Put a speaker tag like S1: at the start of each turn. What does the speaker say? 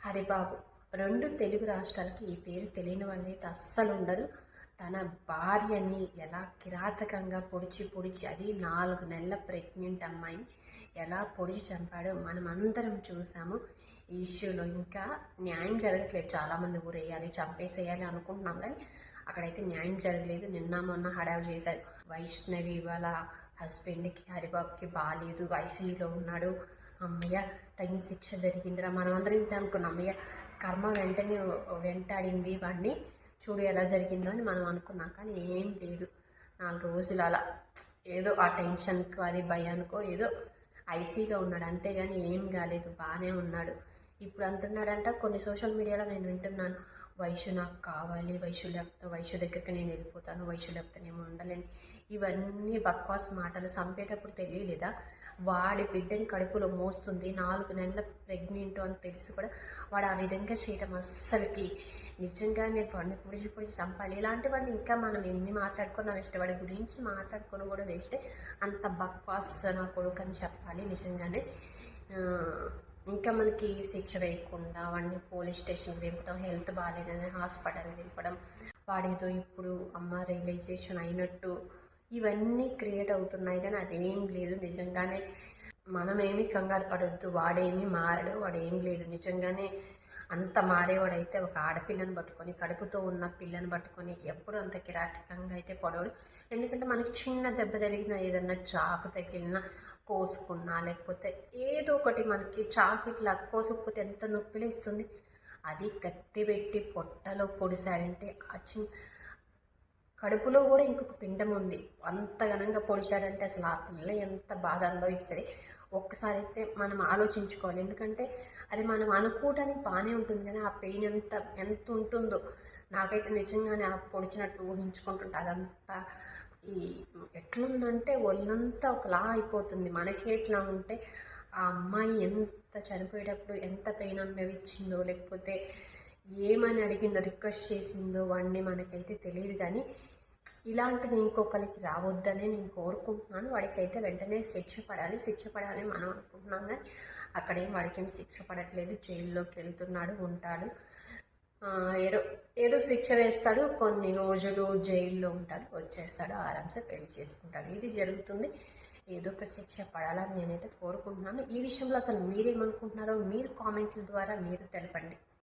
S1: హరిబాబు 2 తెలుగు రాష్ట్రాలకి ఈ పేరు తెలియని వాళ్ళైతే అస్సలు ఉండరు. తన భార్యని ఎలా కిరాతకంగా పొడిచి అది 4 నెలల ప్రెగ్నెంట్ అమ్మాయిని ఎలా పొడిచి చంపాడో మనమందరం చూసాము. ఈ ఇష్యూలో ఇంకా న్యాయం జరగట్లేదు. చాలామంది ఊరేయాలి, చంపేసేయాలి అనుకుంటున్నాం, కానీ అక్కడైతే న్యాయం జరగలేదు. నిన్న మొన్న హడావి చేశారు. వైష్ణవి వాళ్ళ హస్బెండ్కి హరిబాబుకి బాగాలేదు, ఐసీయూలో ఉన్నాడు. అమ్మయ్య తగిన శిక్ష జరిగిందిరా, మనం అందరం ఇంత అనుకున్నాం. అమ్మయ్య కర్మ వెంటనే వెంటాడింది వాడిని, చూడు ఎలా జరిగిందో అని మనం అనుకున్నాం. కానీ ఏం లేదు. 4 రోజులు అలా ఏదో ఆ టెన్షన్కో అది భయానికో ఏదో ఐసీలో ఉన్నాడు, అంతేగాని ఏం కాలేదు, బాగానే ఉన్నాడు. ఇప్పుడు అంటున్నాడంట కొన్ని సోషల్ మీడియాలో నేను వింటున్నాను, వైషు నాకు కావాలి, వైషు దగ్గరికి నేను వెళ్ళిపోతాను, వైషు లేకపోతే నేను ఉండలేను. ఇవన్నీ బక్వాస్ మాటలు. చంపేటప్పుడు తెలియలేదా వాడి బిడ్డని కడుపులో మోస్తుంది, 4 నెలల ప్రెగ్నెంట్ అని తెలిసి కూడా వాడు ఆ విధంగా చేయడం అస్సలకి నిజంగా నేను వాడిని పొడిచి చంపాలి. ఇలాంటి వాడిని ఇంకా మనం ఎన్ని మాట్లాడుకున్నా వేస్ట్, వాడి గురించి మాట్లాడుకొని కూడా వేస్తే. అంత బక్వాస్ నా కొడుకు అని చెప్పాలి నిజంగానే. ఇంకా మనకి శిక్ష వేయకుండా వాడిని పోలీస్ స్టేషన్కి దింపడం, హెల్త్ బాగాలేదని హాస్పిటల్కి దింపడం, వాడేదో ఇప్పుడు అమ్మ రియలైజేషన్ అయినట్టు ఇవన్నీ క్రియేట్ అవుతున్నాయి. కానీ అదేం లేదు. నిజంగానే మనమేమి కంగారు పడొద్దు, వాడేమి మారడు, వాడేం లేదు. నిజంగానే అంత మారేవాడైతే ఒక ఆడపిల్లని పట్టుకొని, కడుపుతో ఉన్న పిల్లని పట్టుకొని ఎప్పుడు అంత కిరాటకంగా అయితే పడవడు. ఎందుకంటే మనకి చిన్న దెబ్బ తగిలినా, ఏదన్నా చాకు తగిలినా, కోసుకున్నా, లేకపోతే ఏదో ఒకటి మనకి చాకు ఇట్లా కోసుకుపోతే ఎంత నొప్పిలో ఇస్తుంది. అది కత్తి పెట్టి పొట్టలో పొడిశాడంటే ఆ కడుపులో కూడా ఇంకొక పిండం ఉంది, అంత ఘనంగా పొడిచాడంటే అసలు ఆ పిల్ల ఎంత బాధ అనుభవిస్తుంది. ఒక్కసారి అయితే మనం ఆలోచించుకోవాలి. ఎందుకంటే అది మనం అనుకోవడానికి బాగానే ఉంటుంది, కానీ ఆ పెయిన్ ఎంత ఉంటుందో నాకైతే నిజంగానే ఆ పొడిచినట్టు ఊహించుకుంటుంటే అదంతా ఈ ఎట్లుందంటే ఒళ్ళంతా ఒకలా అయిపోతుంది. మనకి ఎట్లా ఉంటే ఆ అమ్మాయి ఎంత చనిపోయేటప్పుడు ఎంత పెయిన్ అనుభవించిందో, లేకపోతే ఏమని అడిగిందో, రిక్వెస్ట్ చేసిందో వాడిని మనకైతే తెలియదు. కానీ ఇలాంటిది ఇంకొకరికి రావద్దని నేను కోరుకుంటున్నాను. వాడికైతే వెంటనే శిక్ష పడాలి మనం అనుకుంటున్నాం, కానీ అక్కడేం వాడికేం శిక్ష పడట్లేదు. జైల్లోకి వెళ్తున్నాడు, ఉంటాడు, ఏదో శిక్ష వేస్తాడు, కొన్ని రోజులు జైల్లో ఉంటాడు, వచ్చేస్తాడు, ఆరామ్సే పెళ్లి చేసుకుంటాడు. ఇది జరుగుతుంది. ఏదో ఒక శిక్ష పడాలని నేనైతే కోరుకుంటున్నాను. ఈ విషయంలో అసలు మీరేమనుకుంటున్నారో మీరు కామెంట్ల ద్వారా మీరు తెలపండి.